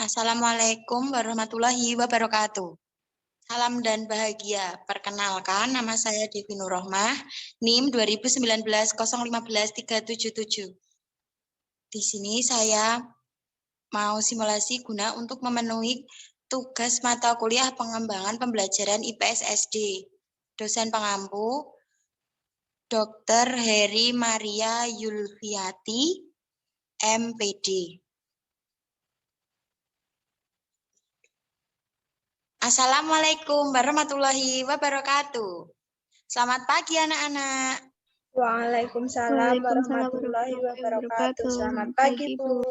Assalamualaikum warahmatullahi wabarakatuh. Salam dan bahagia. Perkenalkan, nama saya Devi Nurrohmah, NIM 2019-015-377. Di sini saya mau simulasi guna untuk memenuhi tugas mata kuliah pengembangan pembelajaran IPS SD. Dosen pengampu, Dr. Heri Maria Yulfiati, MPD. Assalamualaikum warahmatullahi wabarakatuh. Selamat pagi anak-anak. Waalaikumsalam warahmatullahi wabarakatuh. Selamat pagi, Bu.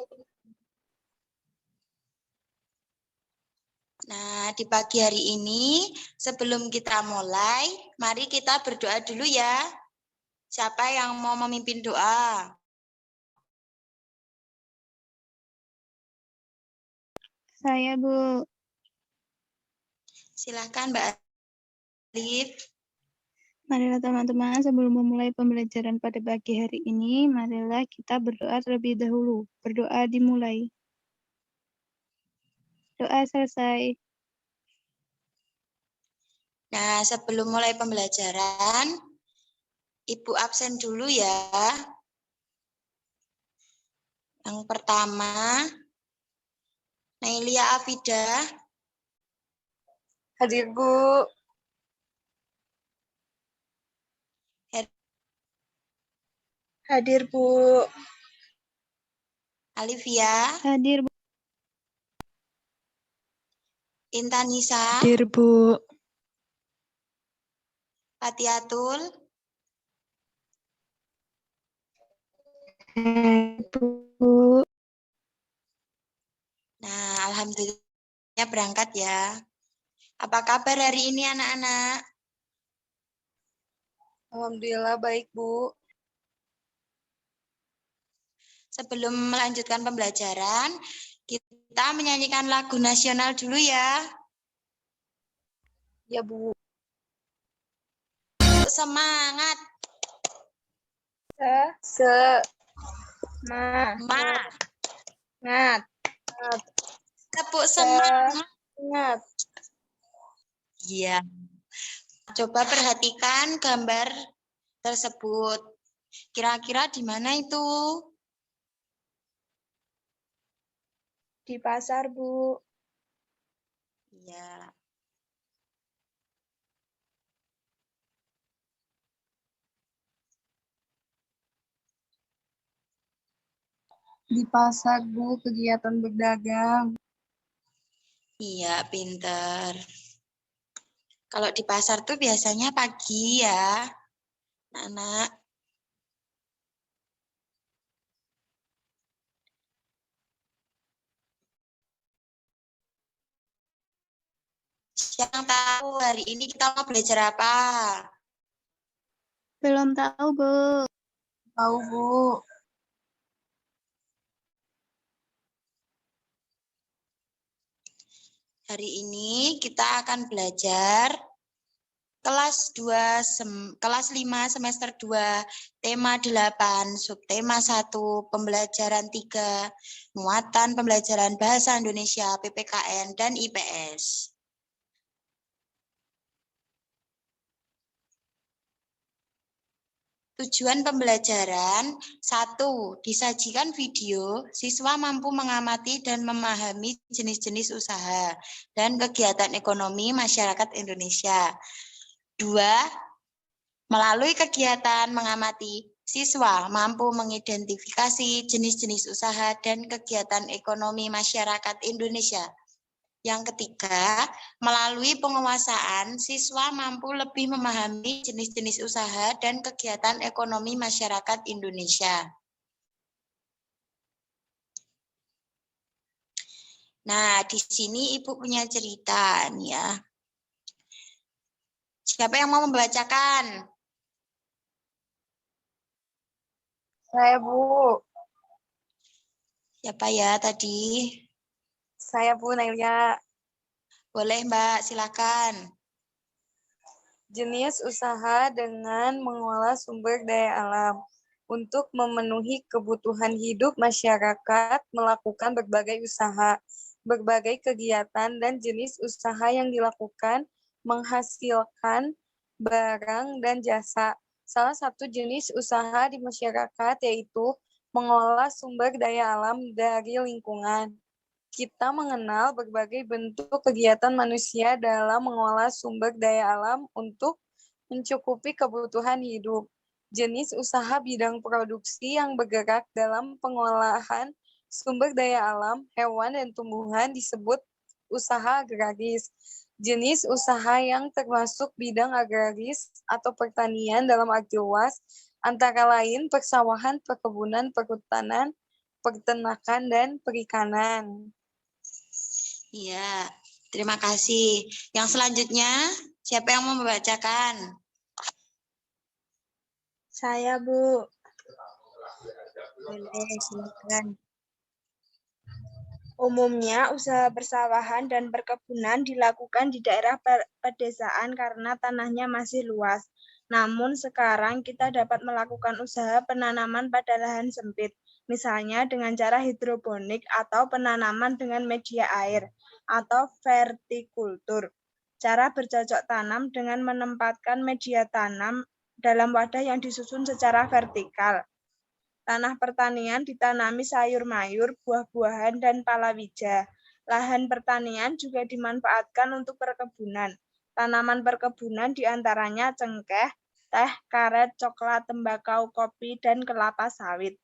Nah, di pagi hari ini, sebelum kita mulai, mari kita berdoa dulu ya. Siapa yang mau memimpin doa? Saya, Bu. Silahkan Mbak Alif. Marilah teman-teman, sebelum memulai pembelajaran pada pagi hari ini, marilah kita berdoa terlebih dahulu. Berdoa dimulai. Doa selesai. Nah, sebelum mulai pembelajaran, Ibu absen dulu ya. Yang pertama, Nailia Afidah. Hadir, Bu. Hadir, Bu. Alivia. Hadir, Bu. Intanisa. Hadir, Bu. Fatiatul. Bu. Nah, alhamdulillah berangkat ya. Apa kabar hari ini anak-anak? Alhamdulillah baik, Bu. Sebelum melanjutkan pembelajaran, kita menyanyikan lagu nasional dulu ya. Ya, Bu. Semangat. Semangat. Tepuk semangat. Semangat. Iya. Coba perhatikan gambar tersebut. Kira-kira di mana itu? Di pasar, Bu. Iya. Di pasar, Bu, kegiatan berdagang. Iya, pinter. Kalau di pasar tuh biasanya pagi ya, anak. Siapa yang tahu hari ini kita mau belajar apa? Belum tahu, Bu. Tahu, Bu. Hari ini kita akan belajar kelas 5 semester 2, tema 8, subtema 1, pembelajaran 3, muatan pembelajaran bahasa Indonesia, PPKN, dan IPS. Tujuan pembelajaran, 1. Disajikan video, siswa mampu mengamati dan memahami jenis-jenis usaha dan kegiatan ekonomi masyarakat Indonesia. 2. Melalui kegiatan mengamati, siswa mampu mengidentifikasi jenis-jenis usaha dan kegiatan ekonomi masyarakat Indonesia. Yang ketiga, melalui penguasaan, siswa mampu lebih memahami jenis-jenis usaha dan kegiatan ekonomi masyarakat Indonesia. Nah, di sini Ibu punya cerita nih ya. Siapa yang mau membacakan? Saya, Bu. Siapa ya tadi? Saya, Bu, Nailia. Boleh, Mbak, silakan. Jenis usaha dengan mengolah sumber daya alam. Untuk memenuhi kebutuhan hidup masyarakat, melakukan berbagai usaha. berbagai kegiatan dan jenis usaha yang dilakukan menghasilkan barang dan jasa. Salah satu jenis usaha di masyarakat yaitu mengolah sumber daya alam dari lingkungan. Kita mengenal berbagai bentuk kegiatan manusia dalam mengolah sumber daya alam untuk mencukupi kebutuhan hidup. Jenis usaha bidang produksi yang bergerak dalam pengolahan sumber daya alam, hewan, dan tumbuhan disebut usaha agraris. Jenis usaha yang termasuk bidang agraris atau pertanian dalam arti luas, antara lain persawahan, perkebunan, perhutanan, peternakan, dan perikanan. Iya, terima kasih. Yang selanjutnya, siapa yang mau membacakan? Saya, Bu. Boleh, silakan. Umumnya, usaha persawahan dan perkebunan dilakukan di daerah pedesaan karena tanahnya masih luas. Namun sekarang kita dapat melakukan usaha penanaman pada lahan sempit, misalnya dengan cara hidroponik atau penanaman dengan media air, atau vertikultur. Cara bercocok tanam dengan menempatkan media tanam dalam wadah yang disusun secara vertikal. Tanah pertanian ditanami sayur mayur, buah-buahan, dan palawija. Lahan pertanian juga dimanfaatkan untuk perkebunan. Tanaman perkebunan diantaranya cengkeh, teh, karet, coklat, tembakau, kopi, dan kelapa sawit.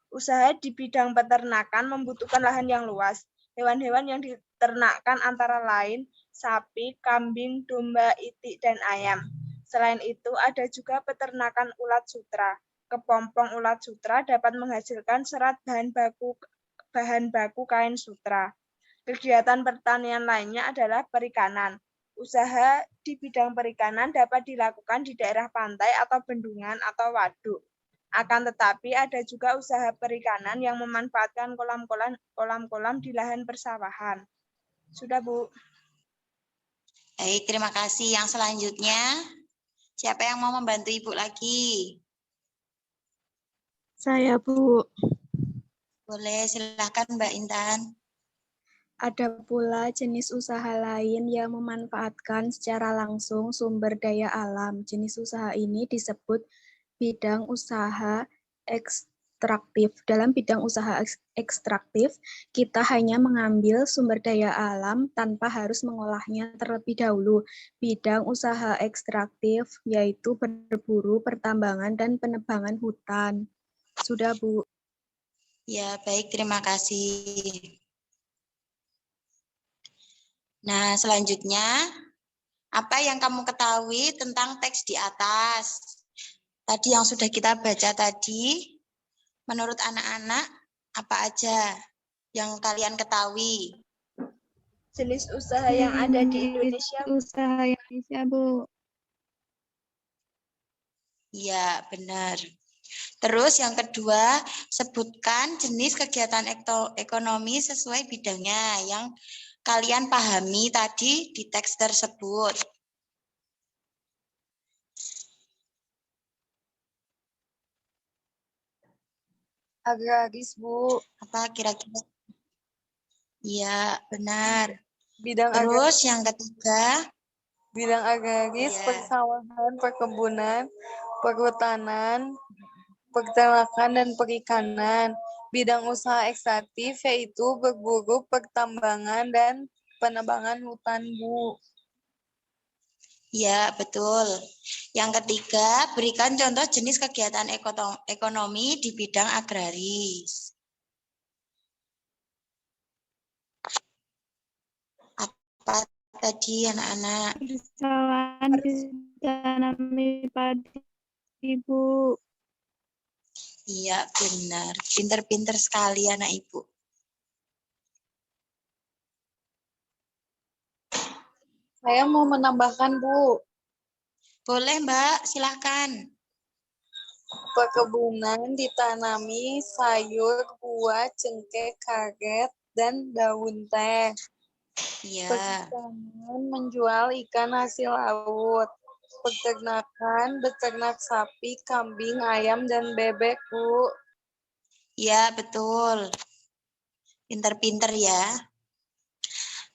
Usaha di bidang peternakan membutuhkan lahan yang luas. Hewan-hewan yang diternakkan antara lain sapi, kambing, domba, itik, dan ayam. Selain itu, ada juga peternakan ulat sutra. Kepompong ulat sutra dapat menghasilkan serat bahan baku kain sutra. Kegiatan pertanian lainnya adalah perikanan. Usaha di bidang perikanan dapat dilakukan di daerah pantai atau bendungan atau waduk. Akan tetapi ada juga usaha perikanan yang memanfaatkan kolam-kolam di lahan persawahan. Sudah, Bu. Baik, terima kasih. Yang selanjutnya, siapa yang mau membantu Ibu lagi? Saya, Bu. Boleh, silakan Mbak Intan. Ada pula jenis usaha lain yang memanfaatkan secara langsung sumber daya alam. Jenis usaha ini disebut bidang usaha ekstraktif. Dalam bidang usaha ekstraktif, kita hanya mengambil sumber daya alam tanpa harus mengolahnya terlebih dahulu. Bidang usaha ekstraktif yaitu berburu, pertambangan, dan penebangan hutan. Sudah, Bu. Ya, baik, terima kasih. Nah, selanjutnya, apa yang kamu ketahui tentang teks di atas? Tadi yang sudah kita baca tadi, menurut anak-anak, apa aja yang kalian ketahui? Jenis usaha yang ada di Indonesia. Usaha Indonesia, Bu. Iya, benar. Terus yang kedua, sebutkan jenis kegiatan ekonomi sesuai bidangnya yang kalian pahami tadi di teks tersebut. Agraris, Bu. Apa kira-kira? Iya, benar. Bidang Terus yang ketiga, bidang agraris, ya, persawahan, perkebunan, perhutanan, peternakan, dan perikanan. Bidang usaha ekstraktif yaitu berburu, pertambangan, dan penebangan hutan, Bu. ya betul. Yang ketiga, berikan contoh jenis kegiatan ekonomi di bidang agraris. Apa tadi anak-anak? Persawahan ditanami padi, Ibu. Iya, benar. Pinter-pinter sekali anak Ibu. Saya mau menambahkan, Bu. Boleh, Mbak. Silakan. Perkebunan ditanami sayur, buah, cengkeh, karet, dan daun teh. Iya. Perikanan menjual ikan hasil laut. Peternakan, beternak sapi, kambing, ayam, dan bebek, Bu. Iya, betul. Pinter-pinter ya.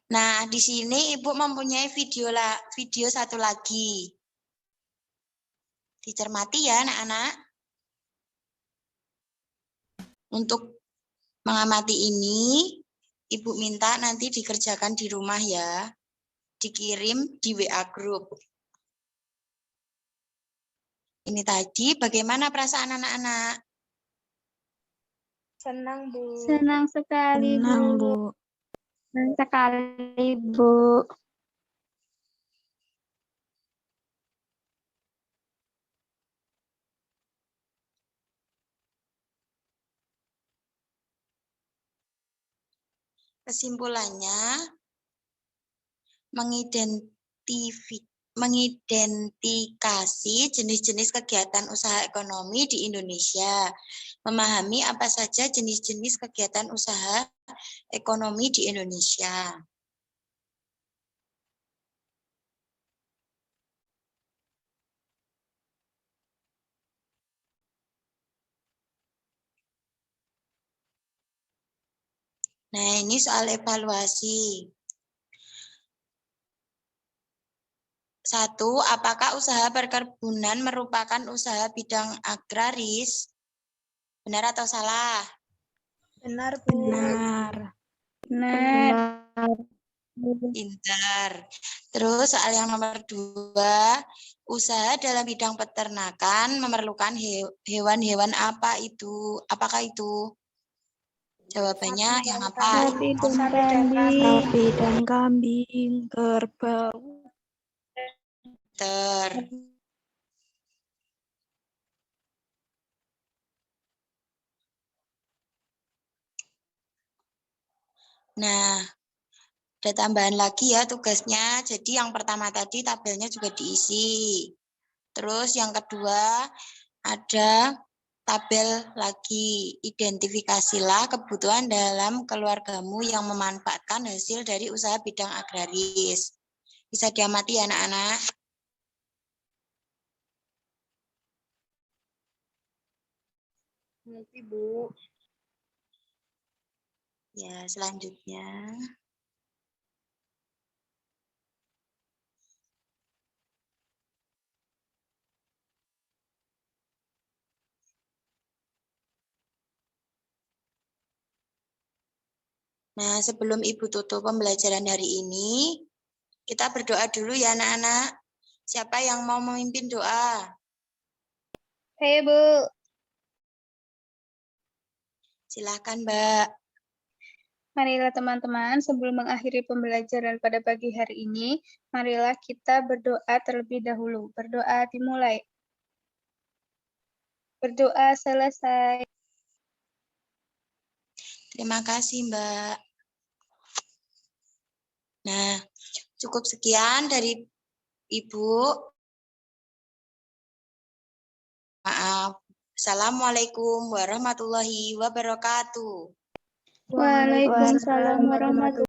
Nah, di sini Ibu mempunyai video satu lagi. Dicermati ya anak-anak. Untuk mengamati ini, Ibu minta nanti dikerjakan di rumah ya. Dikirim di WA Group. Ini tadi bagaimana perasaan anak-anak? Senang, Bu. Senang sekali, Senang, Bu. Bu. Senang sekali, Bu. Kesimpulannya, mengidentifikasi jenis-jenis kegiatan usaha ekonomi di Indonesia. Memahami apa saja jenis-jenis kegiatan usaha ekonomi di Indonesia. Nah, ini soal evaluasi. 1. Apakah usaha perkebunan merupakan usaha bidang agraris? Benar atau salah? Benar, Bu. Benar. Benar. Pintar. Terus soal yang nomor 2, usaha dalam bidang peternakan memerlukan hewan-hewan apa itu? Apakah itu? Jawabannya Sapi yang dan apa? Sapi dan Sapi dan kambing. Sapi dan kambing, kerbau. Pintar. Nah, ada tambahan lagi ya tugasnya. Jadi yang pertama tadi tabelnya juga diisi. Terus yang kedua ada tabel lagi. Identifikasilah kebutuhan dalam keluargamu yang memanfaatkan hasil dari usaha bidang agraris. Bisa diamati ya anak-anak. Nanti, Bu. Ya, selanjutnya. Nah, sebelum Ibu tutup pembelajaran hari ini, kita berdoa dulu ya anak-anak. Siapa yang mau memimpin doa? Hei, Bu. Silahkan, Mbak. Marilah teman-teman, sebelum mengakhiri pembelajaran pada pagi hari ini, marilah kita berdoa terlebih dahulu. Berdoa dimulai. Berdoa selesai. Terima kasih, Mbak. Nah, cukup sekian dari Ibu. Maaf. Assalamualaikum warahmatullahi wabarakatuh. Waalaikumsalam warahmatullahi